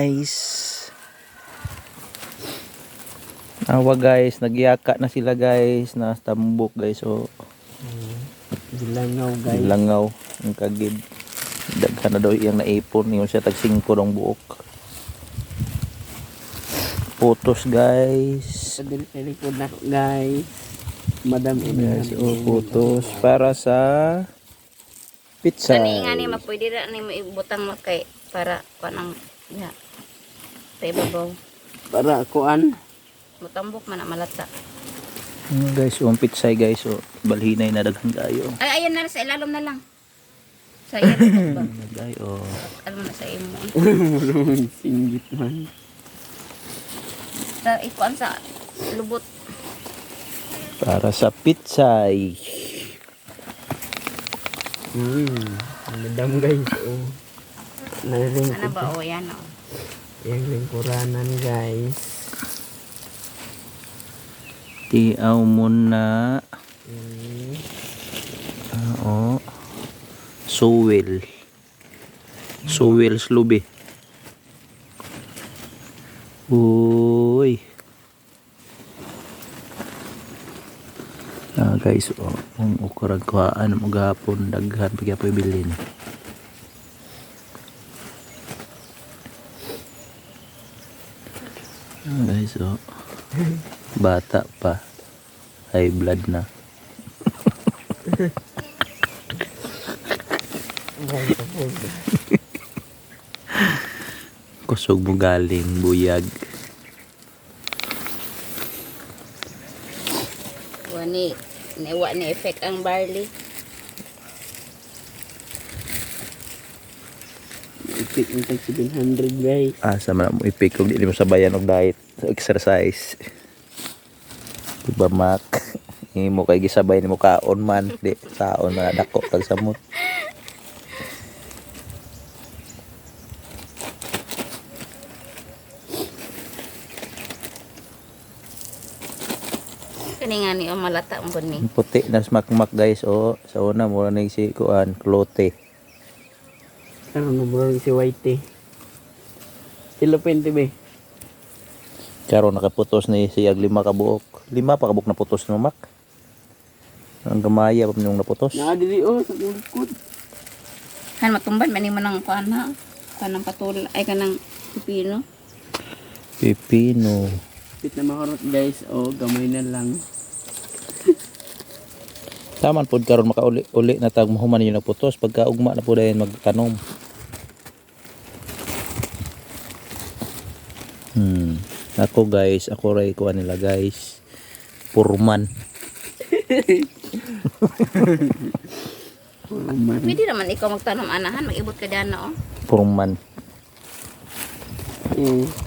guys. Awa guys, nagyaka na sila guys. Nastambok guys. So, Dilangaw guys. Dilangaw. Ang kagid. Daghan na daw iyang naipon. Yung siya tag-5 ng buok. Putos guys. Padali sa likod na guys. Madam Guys, putos. Para sa pizza. Kani nga ni mapwede ra ni maibutang mo kay para kanang ya. Sa ibabaw. Para kuan. Mutambok man na malata. Guys, yung pizza guys. So, balhinay na daghan kayo. Ay ayan na sa ilalom na lang. Sa ilalom ba? Dayo. Alam mo na sa imo. Marunong singgit man. Sa ikuan sa lubot. Para sa pizza. Madam guys. Oh. Naring Ano ba o yan o. yung lingkuranan guys. Tiaw muna. Oo. Suwel. Suwel slubi. Uy. Guys, ang ukurag kuhaan mo gapon daghan pagya pa ibilin. Guys, bata pa. High blood na. Kusog mo galing buyag. Wani newa ni effect ang barley. Ipik ng tag 700 guys. Asa man mo ipik kung di mo sabayan og diet, exercise. Diba mak? Imo kay gisabay nimo kaon man, di saon man dako tag samot. Kani nga ni o malata ang guni. Puti na smakmak guys. Sa una mura na si kuan klote. Ano numero si Whitey. Sila pente be. Karon nakaputos ni siyag 5 ka buok. 5 pa ka buok na putos no mak. Ang gamaya pa nung naputos. Na dili sa likod. Han matumban man mo nang kuan ha. Kanang patul ay kanang pipino. Pipino. Pit na makarot guys. Gamay na lang. Taman pod karon makauli na tag mahuman yung naputos pagka ugma na po dayon magtanom. Ako guys, ako ray kuan nila guys. Purman. Pwede naman ikaw magtanom anahan, mag-ibot ka diyan na o. Purman.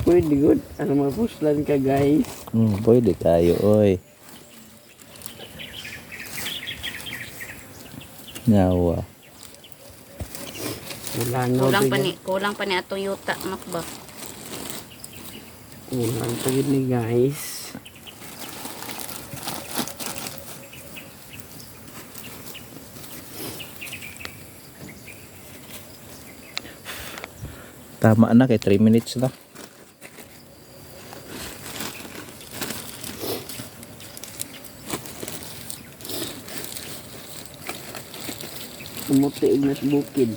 Pwede good. Ano mapuslan ka guys. Pwede tayo oy. Nawa. Kulang pa ni atong yuta makba. Kulang pa yun ni guys. Tama na kay 3 minutes na. Umuti og nas bukid.